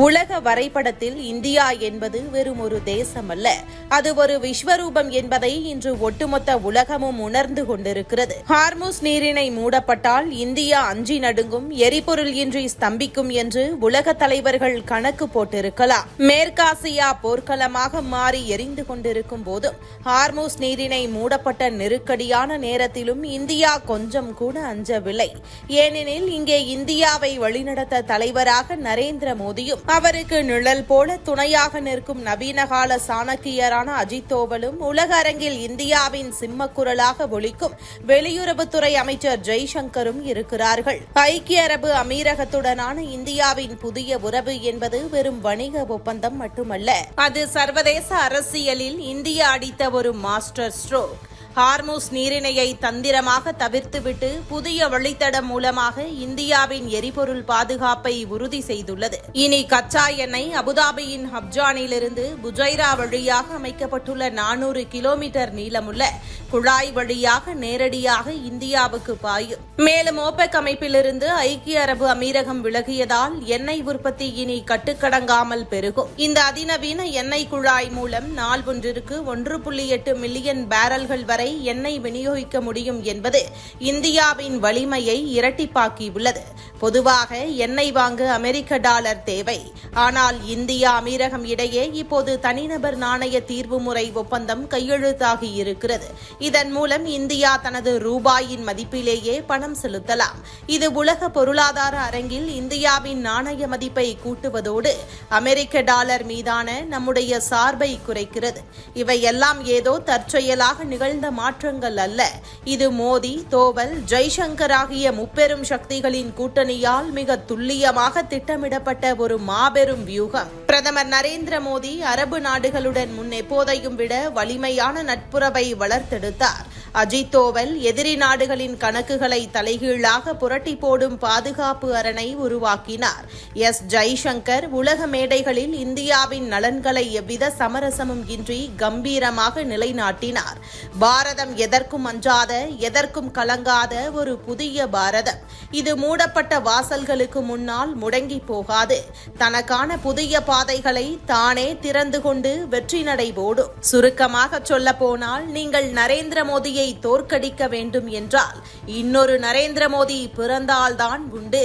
உலக வரைபடத்தில் இந்தியா என்பது வெறும் ஒரு தேசம் அல்ல, அது ஒரு விஸ்வரூபம் என்பதை இன்று ஒட்டுமொத்த உலகமும் உணர்ந்து கொண்டிருக்கிறது. ஹார்முஸ் நீரிணை மூடப்பட்டால் இந்தியா அஞ்சி நடுங்கும், எரிபொருள் இன்றி ஸ்தம்பிக்கும் என்று உலக தலைவர்கள் கணக்கு போட்டிருக்கலாம். மேற்காசியா போர்க்களமாக மாறி எரிந்து கொண்டிருக்கும் போதும், ஹார்முஸ் நீரிணை மூடப்பட்ட நெருக்கடியான நேரத்திலும் இந்தியா கொஞ்சம் கூட அஞ்சவில்லை. ஏனெனில் இங்கே இந்தியாவை வழிநடத்த தலைவராக நரேந்திர மோடியும் அவருக்கு நிழல் போல துணையாக நிற்கும் நவீனகால சாணக்கியரான அஜித் தோவலும் உலக அரங்கில் இந்தியாவின் சிம்மக்குரலாக ஒலிக்கும் வெளியுறவுத்துறை அமைச்சர் ஜெய்சங்கரும் இருக்கிறார்கள். ஐக்கிய அரபு அமீரகத்துடனான இந்தியாவின் புதிய உறவு என்பது வெறும் வணிக ஒப்பந்தம் மட்டுமல்ல, அது சர்வதேச அரசியலில் இந்தியா அடித்த ஒரு மாஸ்டர் ஸ்ட்ரோக். ஹார்முஸ் நீரிணையை தந்திரமாக தவிர்த்துவிட்டு புதிய வழித்தடம் மூலமாக இந்தியாவின் எரிபொருள் பாதுகாப்பை உறுதி செய்துள்ளது. இனி கச்சா எண்ணெய் அபுதாபியின் ஹப்ஜானிலிருந்து புஜைரா வழியாக அமைக்கப்பட்டுள்ள 400 கிலோமீட்டர் நீளமுள்ள குழாய் வழியாக நேரடியாக இந்தியாவுக்கு பாயும். மேலும் ஓபெக் அமைப்பிலிருந்து ஐக்கிய அரபு அமீரகம் விலகியதால் எண்ணெய் உற்பத்தி இனி கட்டுக்கடங்காமல் பெருகும். இந்த அதிநவீன எண்ணெய் குழாய் மூலம் நாள் ஒன்றிற்கு 1.8 மில்லியன் பேரல்கள் வரை எண்ணெய் விநியோகிக்க முடியும் என்பது இந்தியாவின் வலிமையை இரட்டிப்பாக்கியுள்ளது. பொதுவாக எண்ணெய் வாங்க அமெரிக்க டாலர் தேவை. ஆனால் இந்தியா அமீரகம் இடையே இப்போது தனிநபர் நாணய தீர்வு முறை ஒப்பந்தம் கையெழுத்தாகி இருக்கிறது. இதன் மூலம் இந்தியா தனது ரூபாயின் மதிப்பிலேயே பணம் செலுத்தலாம். இது உலக பொருளாதார அரங்கில் இந்தியாவின் நாணய மதிப்பை கூட்டுவதோடு அமெரிக்க டாலர் மீதான நம்முடைய சார்பை குறைக்கிறது. இவையெல்லாம் ஏதோ தற்செயலாக நிகழ்ந்த மாற்றங்கள் அல்ல. இது மோடி, தோவல், ஜெய்சங்கர் ஆகிய முப்பெரும் சக்திகளின் கூட்டணியால் மிக துல்லியமாக திட்டமிடப்பட்ட ஒரு மாபெரும் வியூகம். பிரதமர் நரேந்திர மோடி அரபு நாடுகளுடன் முன் எப்போதையும் விட வலிமையான நட்புறவை வளர்த்தெடுத்தார். அஜித் தோவல் எதிரி நாடுகளின் கணக்குகளை தலைகீழாக புரட்டி போடும் பாதுகாப்பு அரணை உருவாக்கினார். ஜெய்சங்கர் உலக மேடைகளில் இந்தியாவின் நலன்களை எவ்வித சமரசமும் இன்றி கம்பீரமாக நிலைநாட்டினார். பாரதம் எதற்கும் அஞ்சாத, எதற்கும் கலங்காத ஒரு புதிய பாரதம். இது மூடப்பட்ட வாசல்களுக்கு முன்னால் முடங்கி போகாது. தனக்கான புதிய பாதைகளை தானே திறந்து கொண்டு வெற்றி நடை போடும். சுருக்கமாக சொல்ல போனால், நீங்கள் நரேந்திர மோடியை தோற்கடிக்க வேண்டும் என்றால் இன்னொரு நரேந்திர மோடி பிறந்தால்தான் உண்டு.